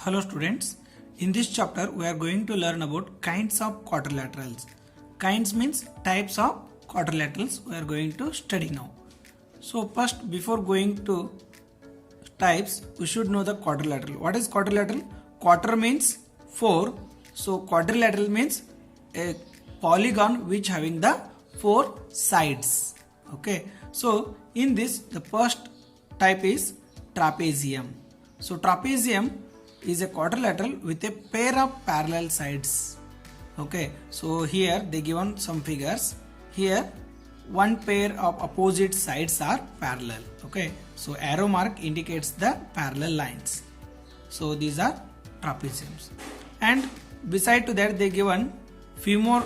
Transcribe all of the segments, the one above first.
Hello students, in this chapter we are going to learn about kinds of quadrilaterals. Kinds means types of quadrilaterals we are going to study now. So first, before going to types, we should know the quadrilateral. What is quadrilateral? Quarter means 4. So quadrilateral means a polygon which having the 4 sides. Okay. So in this, the first type is trapezium. So trapezium is a quadrilateral with a pair of parallel sides. Okay, so here they given some figures. Here one pair of opposite sides are parallel. Okay, so arrow mark indicates the parallel lines. So these are trapeziums, and beside to that they given few more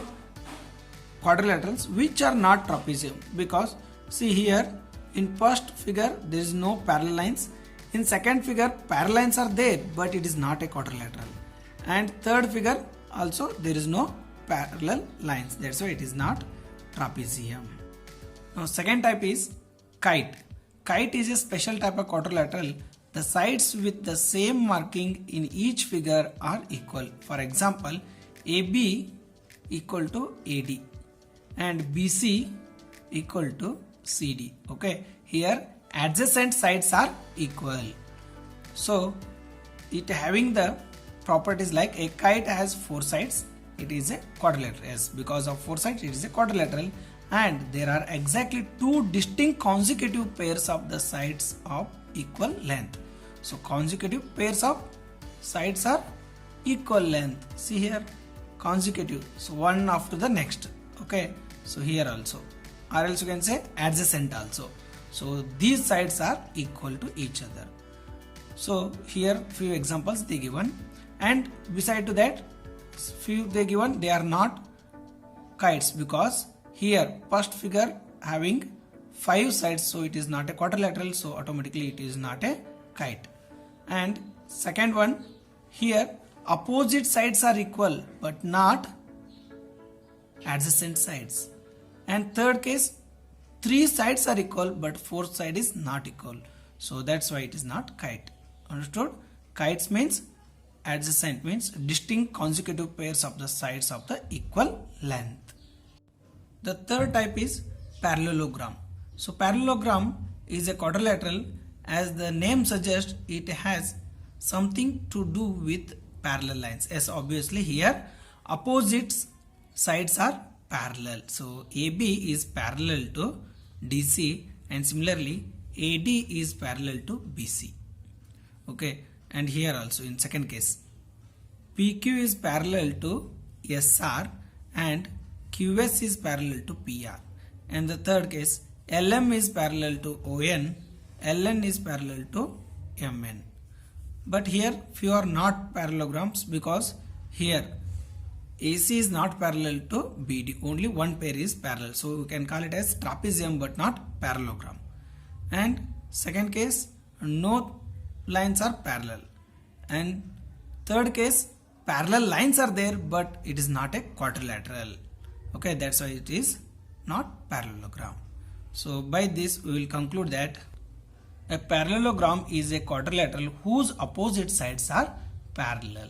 quadrilaterals which are not trapezium, because see here in first figure there is no parallel lines. In second figure parallel lines are there, but it is not a quadrilateral. And third figure also there is no parallel lines. That's why it is not trapezium. Now second type is kite. Kite is a special type of quadrilateral. The sides with the same marking in each figure are equal. For example, AB equal to AD and BC equal to CD. Okay, here adjacent sides are equal. So it having the properties like a kite has 4 sides, it is a quadrilateral. Yes, because of 4 sides it is a quadrilateral, and there are exactly 2 distinct consecutive pairs of the sides of equal length. So consecutive pairs of sides are equal length. See here, consecutive, so one after the next. Okay, so here also, or else you can say adjacent also. So these sides are equal to each other. So here few examples they given, and beside to that few they given, they are not kites, because here first figure having 5 sides, so it is not a quadrilateral, so automatically it is not a kite. And second one, here opposite sides are equal but not adjacent sides. And third case, 3 sides are equal but 4th side is not equal, so that's why it is not kite. Understood? Kites means adjacent, means distinct consecutive pairs of the sides of the equal length. The third type is parallelogram. So parallelogram is a quadrilateral. As the name suggests, it has something to do with parallel lines. As obviously here opposite sides are parallel, so AB is parallel to DC, and similarly AD is parallel to BC. Okay, and here also in second case PQ is parallel to SR and QS is parallel to PR, and the third case LM is parallel to ON, LN is parallel to MN. But here few are not parallelograms, because here AC is not parallel to BD, only one pair is parallel, so we can call it as trapezium but not parallelogram. And second case, no lines are parallel, and third case parallel lines are there but it is not a quadrilateral. Okay, that's why it is not parallelogram. So by this we will conclude that a parallelogram is a quadrilateral whose opposite sides are parallel.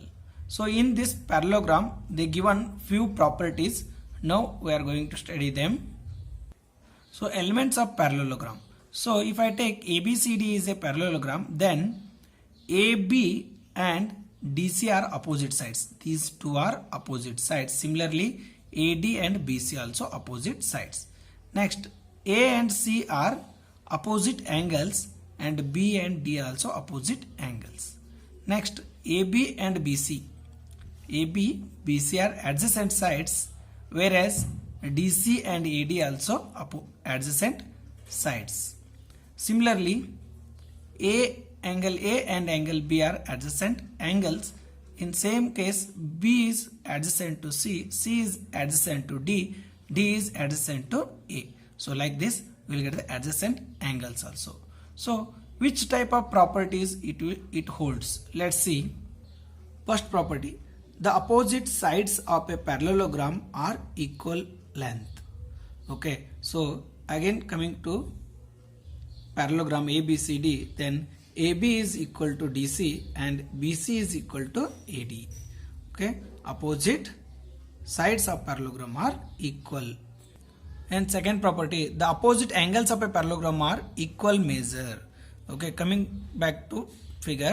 So in this parallelogram they given few properties. Now we are going to study them. So elements of parallelogram. So if I take ABCD is a parallelogram, then AB and DC are opposite sides. These two are opposite sides. Similarly AD and BC also opposite sides. Next, A and C are opposite angles, and B and D also opposite angles. Next, AB and BC. AB, BC are adjacent sides, whereas DC and AD also adjacent sides. Similarly, angle A and angle B are adjacent angles. In same case, B is adjacent to C, C is adjacent to D, D is adjacent to A. So like this we will get the adjacent angles also. So which type of properties it holds? Let's see. First property, the opposite sides of a parallelogram are equal length. Okay, so again coming to parallelogram ABCD, then AB is equal to DC and BC is equal to AD. Okay, opposite sides of parallelogram are equal. And second property, the opposite angles of a parallelogram are equal measure. Okay, coming back to figure.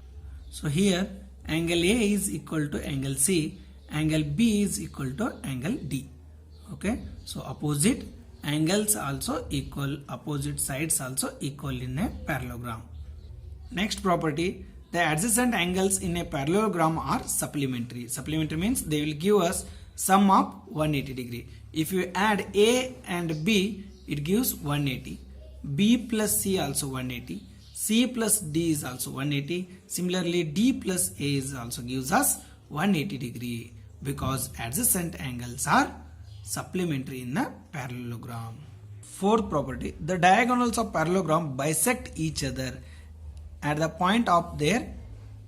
So here angle A is equal to angle C, angle B is equal to angle D. Okay, so opposite angles also equal, opposite sides also equal in a parallelogram. Next property, the adjacent angles in a parallelogram are supplementary. Supplementary means they will give us sum of 180 degree. If you add A and B, it gives 180. B plus C also 180. C plus D is also 180. Similarly, D plus A is also gives us 180 degree because adjacent angles are supplementary in a parallelogram. Fourth property, the diagonals of parallelogram bisect each other at the point of their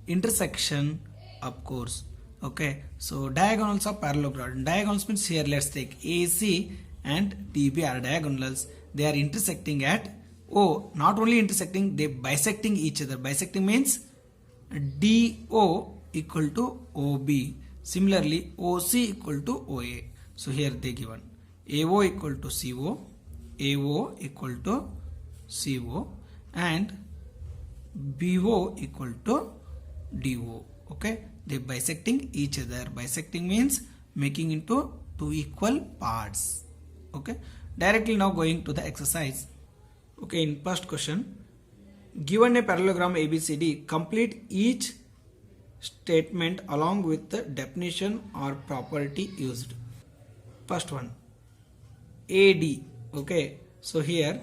intersection, of course. Okay, so diagonals of parallelogram. Diagonals means here let's take AC and DB are diagonals. They are intersecting at O. Not only intersecting, they bisecting each other. Bisecting means DO equal to OB. Similarly, OC equal to OA. So here they given AO equal to CO, AO equal to CO, and BO equal to DO. Okay, they bisecting each other. Bisecting means making into two equal parts. Okay, directly now going to the exercise. Okay, in first question, given a parallelogram ABCD, complete each statement along with the definition or property used. First one, AD. Okay, so here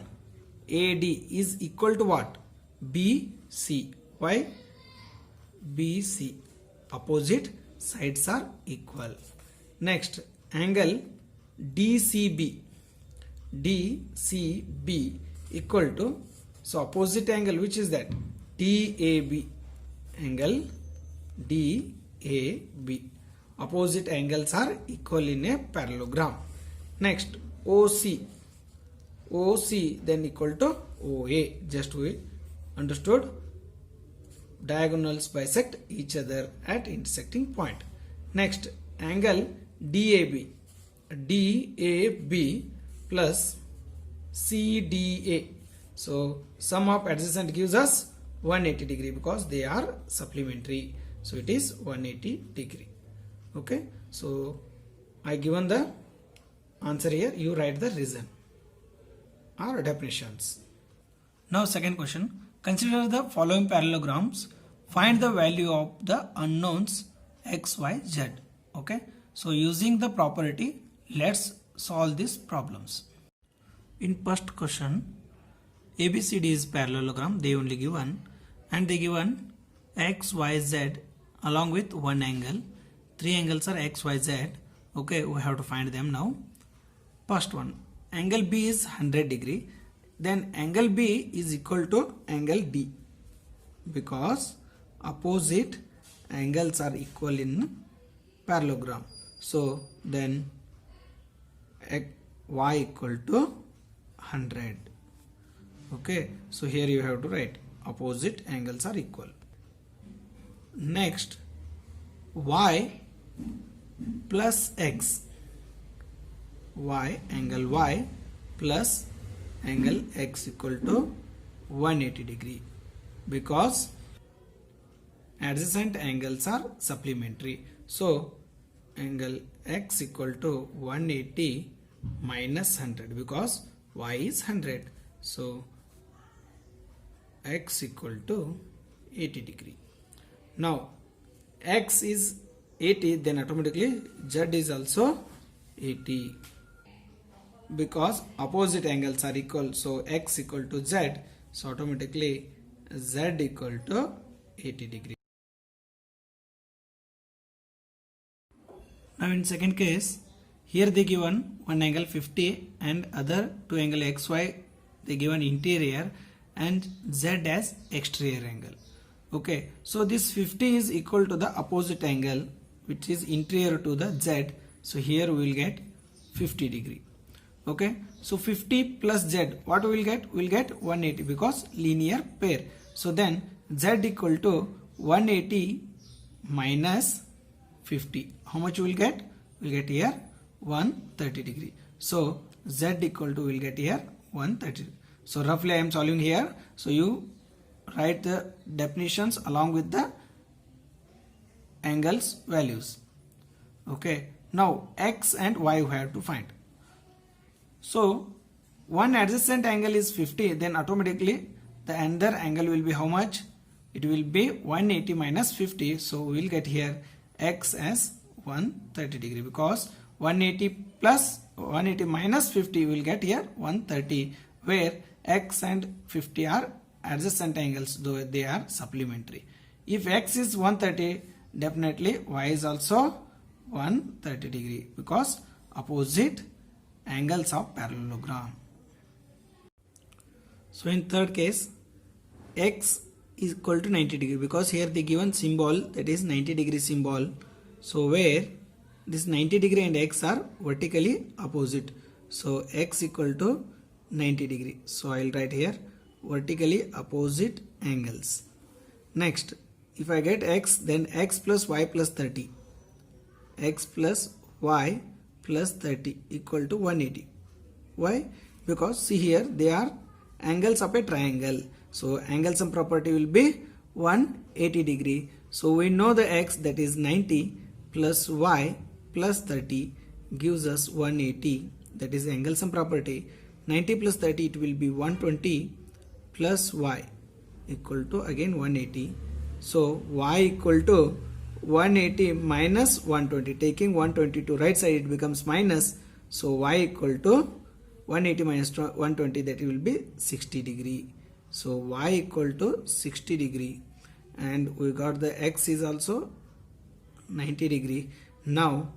AD is equal to what? BC. Why? BC. Opposite sides are equal. Next, angle DCB. DCB equal to, so opposite angle, which is that? DAB. Angle DAB. Opposite angles are equal in a parallelogram. Next, OC. OC then equal to OA. Just we understood. Diagonals bisect each other at intersecting point. Next, angle DAB. DAB plus CDA. So sum of adjacent gives us 180 degree because they are supplementary. So it is 180 degree. Okay, so I given the answer here. You write the reason or definitions. Now second question. Consider the following parallelograms. Find the value of the unknowns x, y, z. Okay, so using the property, let's solve these problems. In first question, ABCD is parallelogram. They only given, and they given x, y, z along with one angle. Three angles are x, y, z. Okay, we have to find them now. First one, angle B is 100 degree. Then angle B is equal to angle D because opposite angles are equal in parallelogram. So then y equal to 100. Okay, so here you have to write opposite angles are equal. Next, y plus x. Y, angle y plus angle x equal to 180 degree because adjacent angles are supplementary. So angle x equal to 180 minus 100 because y is 100. So x equal to 80 degree. Now x is 80, then automatically z is also 80 because opposite angles are equal. So x equal to z, so automatically z equal to 80 degree. Now in second case, here they given one angle 50 and other two angle xy, they given interior and z as exterior angle. Okay, so this 50 is equal to the opposite angle which is interior to the z. So here we will get 50 degree. Okay, so 50 plus z, what we will get? We will get 180 because linear pair. So then Z equal to 180 minus 50. How much we will get? We will get here 130 degree. So Z equal to, we will get here 130. So roughly I am solving here. So you write the definitions along with the angles values. Okay. Now X and Y we have to find. So one adjacent angle is 50, then automatically the other angle will be how much? It will be 180 minus 50. So we will get here X as 130 degree, because 180 plus 180 minus 50 will get here 130, where X and 50 are adjacent angles, though they are supplementary. If X is 130, definitely Y is also 130 degree, because opposite angles of parallelogram. So in third case, X is equal to 90 degree, because here the given symbol, that is 90 degree symbol. So where this 90 degree and X are vertically opposite. So X equal to 90 degree. So I will write here vertically opposite angles. Next, if I get X, then X plus Y plus 30. X plus Y plus 30 equal to 180. Why? Because see here, they are angles of a triangle. So angle sum property will be 180 degree. So we know the X, that is 90 plus Y plus 30 gives us 180. That is angle sum property. 90 plus 30, it will be 120 plus Y equal to again 180. So Y equal to 180 minus 120. Taking 120 to right side, it becomes minus. So Y equal to 180 minus 120, that will be 60 degree. So Y equal to 60 degree. And we got the X is also 90 degree. Now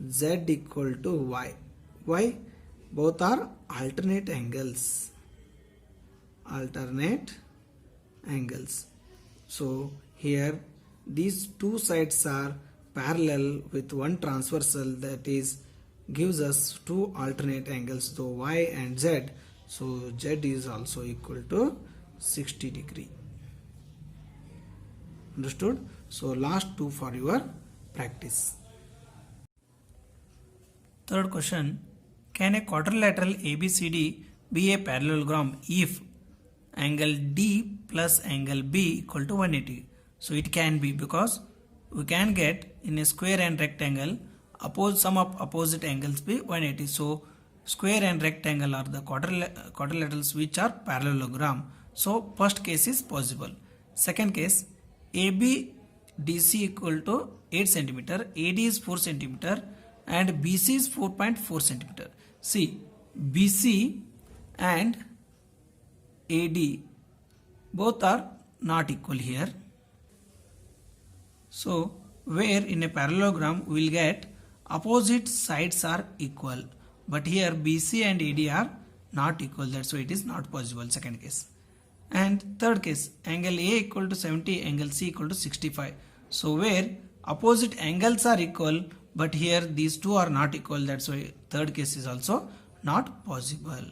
Z equal to Y. Why? Both are alternate angles. Alternate angles. So here these two sides are parallel with one transversal, that is gives us two alternate angles, so Y and Z. So Z is also equal to 60 degree. Understood? So last two for your practice. Third question, can a quadrilateral ABCD be a parallelogram if angle D plus angle B equal to 180? So it can be, because we can get in a square and rectangle, sum of opposite angles be 180. So square and rectangle are the quadrilaterals which are parallelogram. So first case is possible. Second case, AB DC equal to 8 cm, AD is 4 cm and BC is 4.4 cm. See, BC and AD both are not equal here. So where in a parallelogram we will get opposite sides are equal, but here BC and AD are not equal, that's why it is not possible. Second case. And third case, angle A equal to 70, angle C equal to 65. So where opposite angles are equal, but here these two are not equal, that's why third case is also not possible.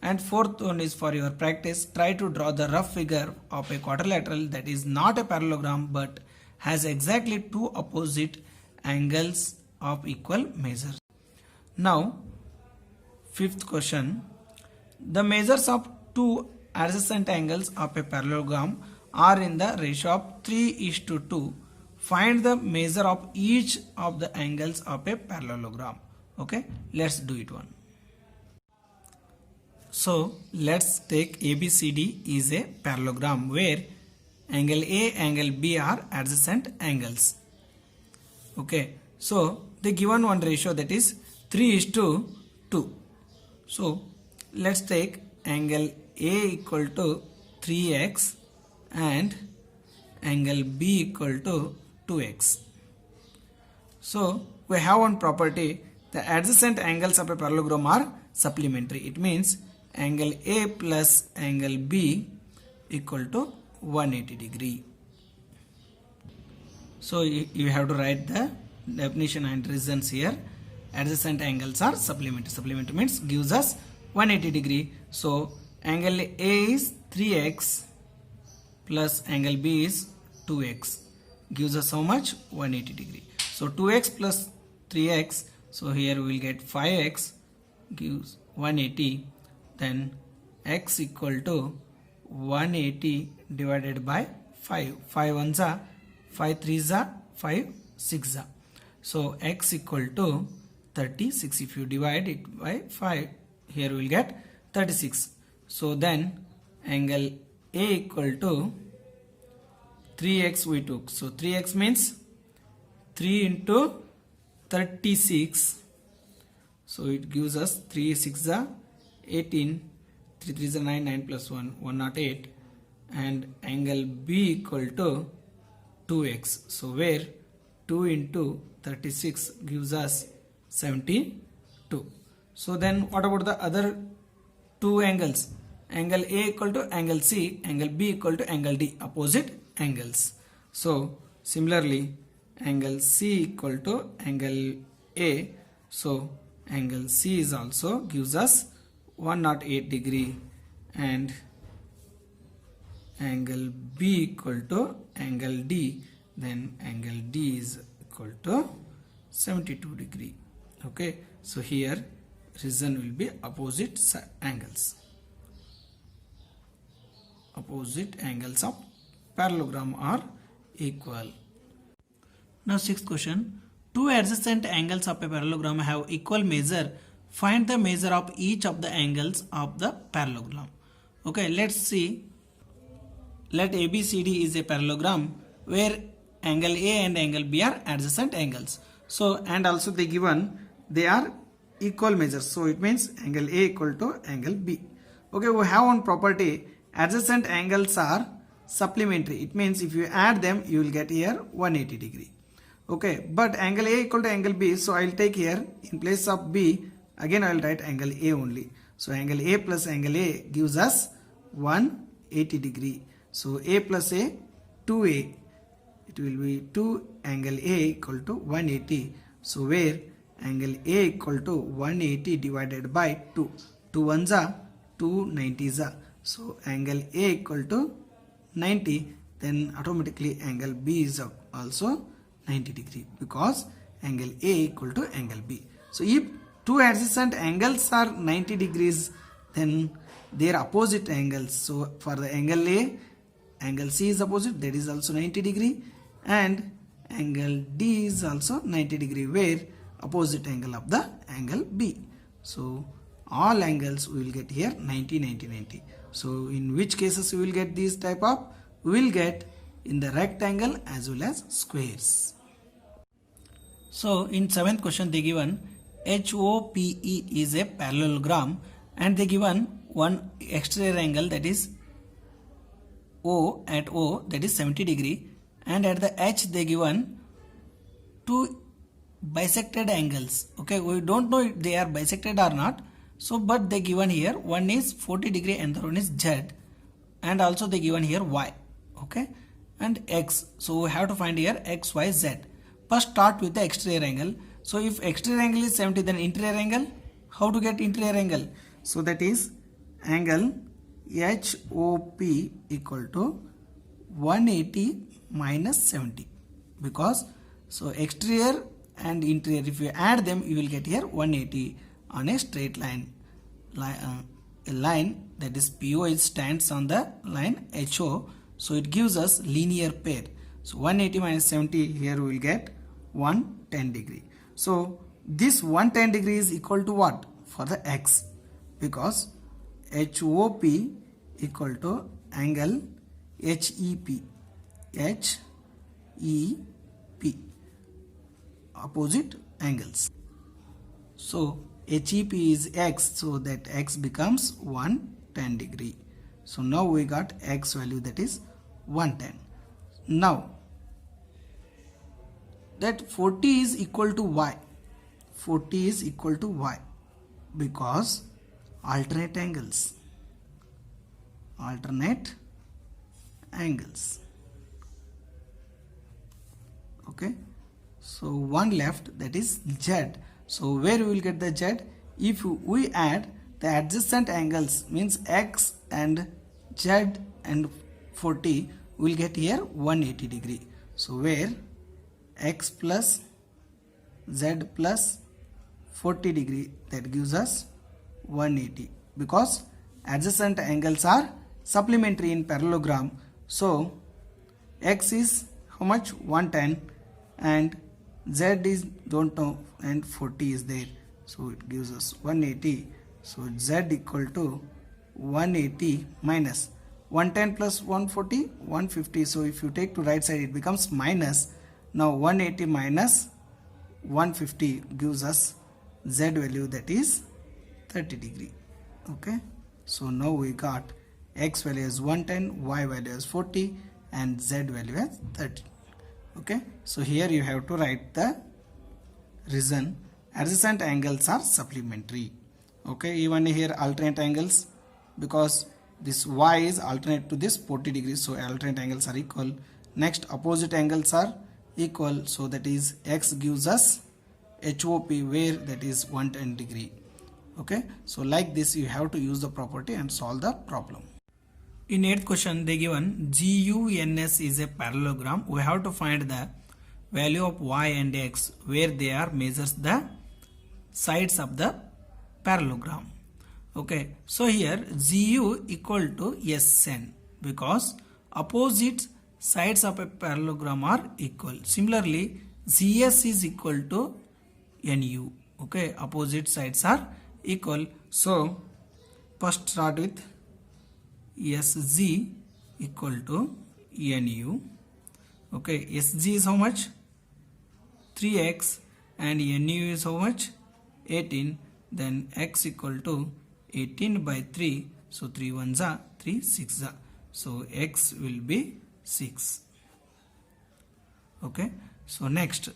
And fourth one is for your practice. Try to draw the rough figure of a quadrilateral that is not a parallelogram but has exactly two opposite angles of equal measures. Now, fifth question. The measures of two adjacent angles of a parallelogram are in the ratio of 3:2. Find the measure of each of the angles of a parallelogram. Okay, let's do it one. So let's take ABCD is a parallelogram where angle A, angle B are adjacent angles. Okay, so the given one ratio, that is 3:2. So let's take angle A equal to 3x and angle B equal to 2x. So we have one property, the adjacent angles of a parallelogram are supplementary. It means angle A plus angle B equal to 180 degree. So you have to write the definition and reasons here. Adjacent angles are supplementary. Supplementary means gives us 180 degree. So angle A is 3x plus angle B is 2x. Gives us how much? 180 degree. So 2x plus 3x. So here we will get 5x gives 180. Then x equal to 180 divided by 5. 5 ones are 5 threes are 5 6 are. So x equal to 36. If you divide it by 5, here we will get 36. So then angle A equal to 3x we took. So 3x means 3 into 36. So it gives us 3 6 are 18. 3 3 are 9, 9 plus 1, 108. And angle B equal to 2x. So where 2 into 36 gives us 72. So then what about the other two angles? Angle A equal to angle C, angle B equal to angle D, opposite angles. So similarly angle C equal to angle A. So angle C is also gives us 108 degree, and angle B equal to angle D, then angle D is equal to 72 degree. Okay, so here reason will be opposite angles. Opposite angles of parallelogram are equal. Now sixth question. Two adjacent angles of a parallelogram have equal measure. Find the measure of each of the angles of the parallelogram. Okay, let's see. Let ABCD is a parallelogram where angle A and angle B are adjacent angles. So and also they are equal measures. So it means angle A equal to angle B. Okay, we have one property. Adjacent angles are supplementary. It means if you add them, you will get here 180 degree. Okay, but angle A equal to angle B. So I will take here in place of B. Again I will write angle A only. So angle A plus angle A gives us 180 degree. So A plus A, 2A. It will be 2 angle A equal to 180. So where angle A equal to 180 divided by 2. 2 ones are 2 90s are. So angle A equal to 90. Then automatically angle B is also 90 degree because angle A equal to angle B. So if two adjacent angles are 90 degrees, then their opposite angles. So for the angle A, angle C is opposite, that is also 90 degree, and angle D is also 90 degree, where opposite angle of the angle B. So all angles we will get here 90 90 90. So in which cases we will get these type of? We will get in the rectangle as well as squares. So in seventh question they given HOPE is a parallelogram, and they given one exterior angle, that is O, at O, that is 70 degree, and at the H they given two bisected angles. Okay, we don't know if they are bisected or not. So but they given here one is 40 degree and the one is Z, and also they given here Y. Okay, and X. So we have to find here X, Y, Z. First start with the exterior angle. So if exterior angle is 70, then interior angle, how to get interior angle? So that is angle HOP equal to 180 minus 70, because so exterior and interior, if you add them, you will get here 180 on a straight line. A line that is PO stands on the line HO, so it gives us linear pair. So 180 minus 70, here we will get 110 degree. So this 110 degree is equal to what? For the X, because HOP equal to angle HEP. HEP, opposite angles. So HEP is X, so that X becomes 110 degree. So now we got X value, that is 110. Now that 40 is equal to Y. 40 is equal to Y because alternate angles. Alternate angles. Okay. So one left, that is Z. So where we will get the Z? If we add the adjacent angles, means X and Z and 40, we'll get here 180 degree. So where x plus z plus 40 degree, that gives us 180, because adjacent angles are supplementary in parallelogram. So x is how much? 110, and z is don't know, and 40 is there, so it gives us 180. So z equal to 180 minus 110 plus 140, 150. So if you take to right side, it becomes minus. Now 180 minus 150 gives us z value, that is 30 degree. Okay, so now we got x value as 110, y value as 40, and z value as 30. Okay, so here you have to write the reason. Adjacent angles are supplementary. Okay, even here alternate angles, because this y is alternate to this 40 degrees, so alternate angles are equal. Next, opposite angles are equal, so that is x gives us HOP, where that is 110 degree. Okay, so like this you have to use the property and solve the problem. In 8th question, they given GUNS is a parallelogram. We have to find the value of y and x where they are measures the sides of the parallelogram. Okay, so here GU equal to SN, because opposite sides of a parallelogram are equal. Similarly, GS is equal to NU. Okay, opposite sides are equal. So first start with SG equal to NU. Okay, SG is how much? 3x, and NU is how much? 18. Then x equal to 18 by 3. So 3 1s are 3 6s are. So x will be 6. Okay, so next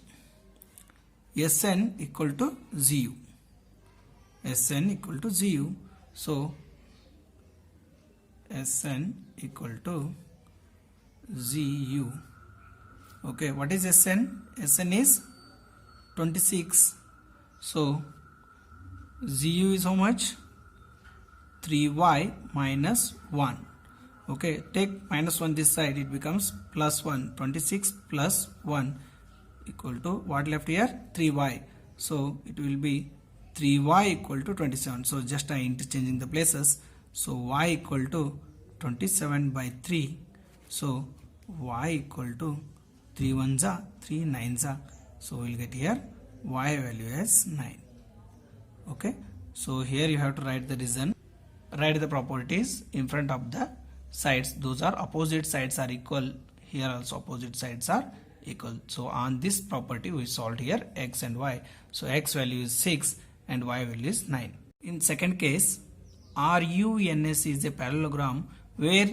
SN equal to GU. SN equal to GU. So SN equal to GU. Okay, what is SN? SN is 26. So GU is how much? 3y minus 1. Okay, take minus 1 this side, it becomes plus 1. 26 plus 1 equal to what left here? 3y. So it will be 3y equal to 27. So just I interchanging the places. So y equal to 27 by 3. So y equal to 3 1s are 3 9s are. So we will get here y value as 9. Okay, so here you have to write the reason. Write the properties in front of the sides. Those are opposite sides are equal. Here also opposite sides are equal. So on this property we solved here x and y. So x value is 6 and y value is 9. In second case, RUNS is a parallelogram where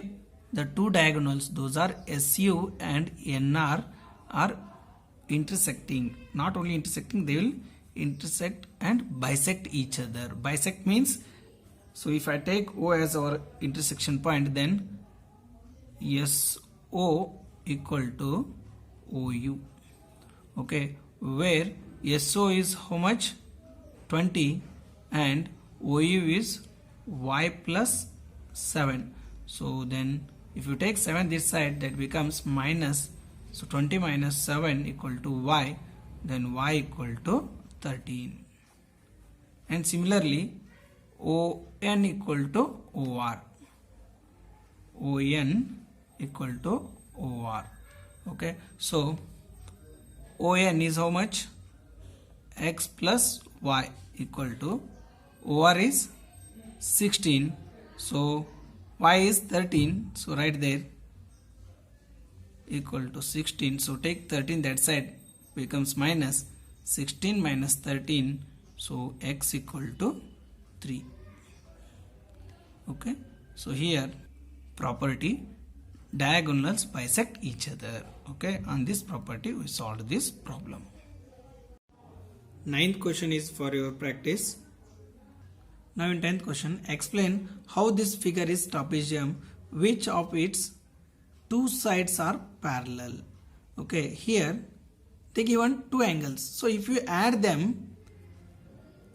the two diagonals, those are SU and NR, are intersecting. Not only intersecting, they will intersect and bisect each other. Bisect means, so if I take O as our intersection point, then SO equal to OU. Okay, where SO is how much? 20, and OU is y plus 7. So then if you take 7 this side, that becomes minus. So 20 minus 7 equal to y, then y equal to 13. And similarly, ON equal to OR. ON equal to OR. Okay, so ON is how much? X plus y equal to OR is 16. So y is 13. So right there equal to 16. So take 13 that side, becomes minus 16 minus 13. So x equal to 3. Okay, so here property diagonals bisect each other. Okay, on this property we solved this problem. Ninth question is for your practice. Now in 10th question, explain how this figure is trapezium, which of its two sides are parallel. Okay, here they given two angles. So if you add them,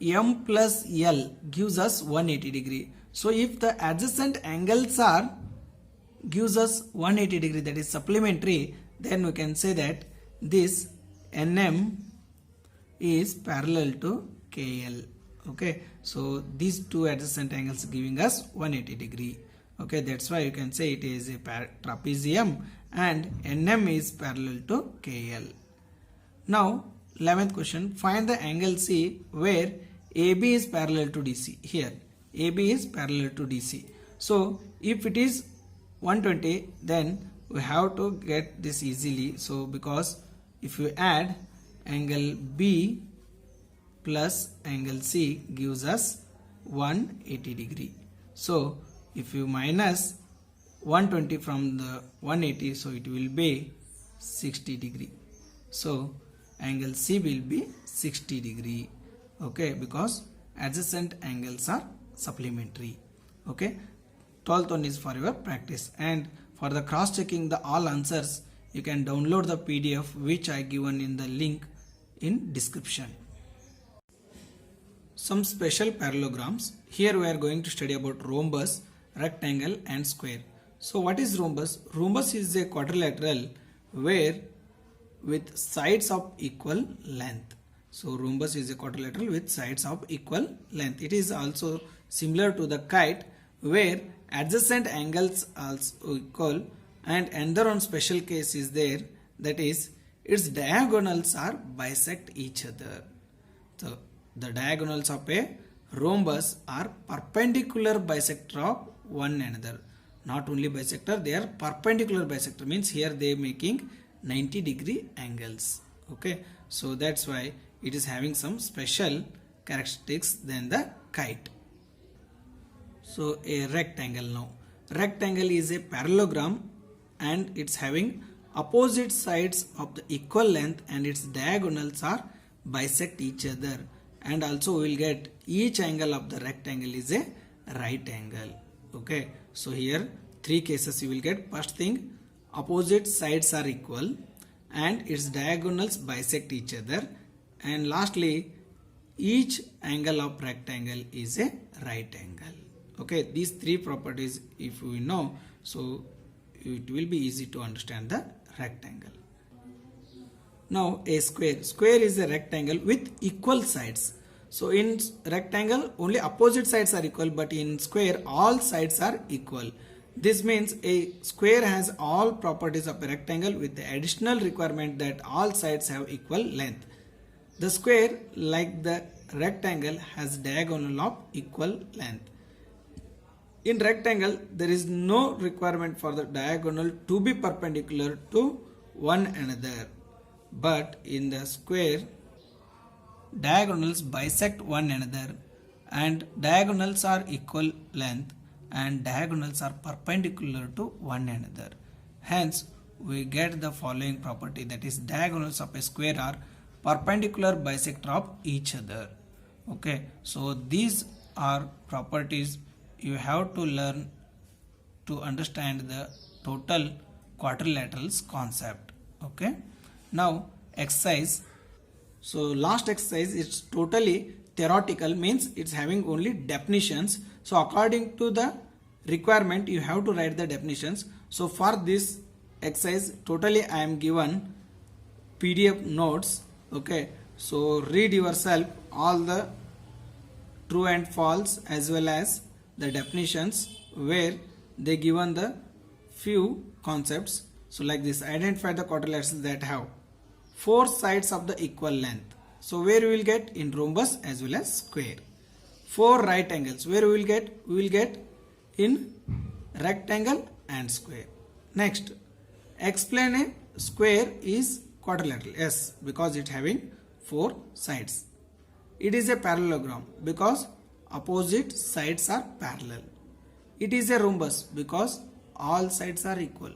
M plus L gives us 180 degree. So if the adjacent angles are gives us 180 degree, that is supplementary, then we can say that this NM is parallel to KL. Okay, so these two adjacent angles giving us 180 degree. Okay, that's why you can say it is a trapezium and NM is parallel to KL. Now 11th question, find the angle C where AB is parallel to DC. Here AB is parallel to DC. So if it is 120, then we have to get this easily. So because if you add angle B plus angle C gives us 180 degree. So if you minus 120 from the 180, so it will be 60 degree. So angle C will be 60 degree. Okay, because adjacent angles are supplementary. Okay, 12th one is for your practice, and for the cross checking the all answers you can download the PDF which I given in the link in description. Some special parallelograms. Here we are going to study about rhombus, rectangle and square. So what is rhombus? Rhombus is a quadrilateral where with sides of equal length. So rhombus is a quadrilateral with sides of equal length. It is also similar to the kite where adjacent angles are equal, and another one special case is there, that is its diagonals are bisect each other. So the diagonals of a rhombus are perpendicular bisector of one another. Not only bisector, they are perpendicular bisector, means here they are making 90 degree angles. Okay, so that's why it is having some special characteristics than the kite. So a rectangle now. Rectangle is a parallelogram and it's having opposite sides of the equal length and its diagonals are bisect each other, and also we will get each angle of the rectangle is a right angle. Okay, so here three cases you will get. First thing, opposite sides are equal and its diagonals bisect each other, and lastly each angle of rectangle is a right angle. Okay, these three properties if we know, so it will be easy to understand the rectangle. Now a square. Square is a rectangle with equal sides. So in rectangle only opposite sides are equal, but in square all sides are equal. This means a square has all properties of a rectangle with the additional requirement that all sides have equal length. The square, like the rectangle, has diagonal of equal length. In rectangle there is no requirement for the diagonal to be perpendicular to one another, but in the square diagonals bisect one another and diagonals are equal length and diagonals are perpendicular to one another. Hence we get the following property, that is diagonals of a square are perpendicular bisector of each other. Okay, so these are properties you have to learn to understand the total quadrilaterals concept. Okay, now exercise. So last exercise is totally theoretical, means it's having only definitions. So according to the requirement you have to write the definitions. So for this exercise totally I am given PDF notes. Okay, so read yourself all the true and false as well as the definitions where they given the few concepts. So like this, identify the quadrilaterals that have four sides of the equal length. So where we will get? In rhombus as well as square. Four right angles, where we will get? We will get in rectangle and square. Next, explain a square is quadrilateral. Yes, because it having four sides. It is a parallelogram because opposite sides are parallel. It is a rhombus because all sides are equal.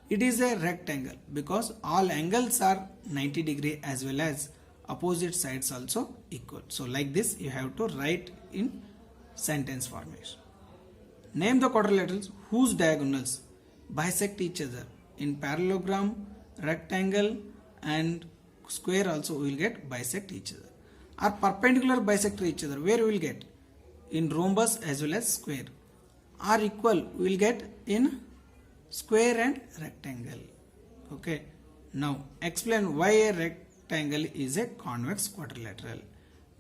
It is a rectangle because all angles are 90 degree as well as opposite sides also equal. So like this you have to write in sentence formation. Name the quadrilaterals whose diagonals bisect each other. In parallelogram, rectangle and square also we will get bisect each other. Are perpendicular bisect each other. Where we will get? In rhombus as well as square. Are equal we will get in square and rectangle. Okay. Now explain why a rectangle is a convex quadrilateral.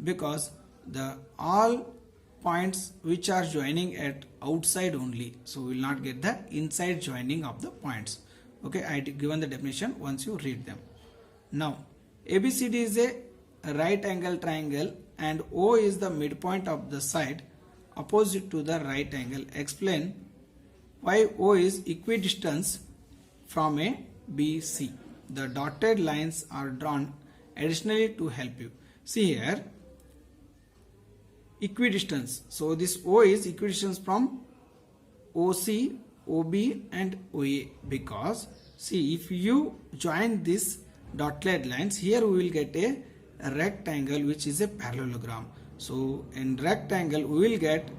Because the all points which are joining at outside only, so we will not get the inside joining of the points. Okay, I given the definition once you read them. Now ABCD is a right angle triangle and O is the midpoint of the side opposite to the right angle. Explain why O is equidistant from a BC. The dotted lines are drawn additionally to help you. See here, equidistance. So this O is equidistance from OC, OB and OA, because see, if you join this dotted lines, here we will get a rectangle which is a parallelogram. So in rectangle we will get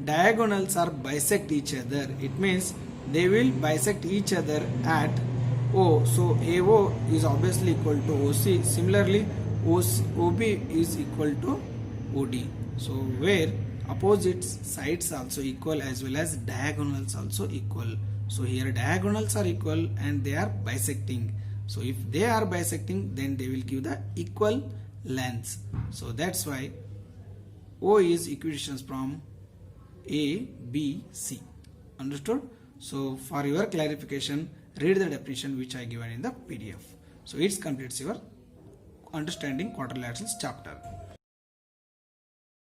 diagonals are bisect each other. It means they will bisect each other at O. So AO is obviously equal to OC. Similarly OB is equal to OD. So where opposite sides also equal as well as diagonals also equal. So here diagonals are equal and they are bisecting. So if they are bisecting, then they will give the equal lengths. So that's why O is equidistant from A, B, C. Understood? So for your clarification, read the definition which I given in the PDF. So it completes your understanding quadrilaterals chapter.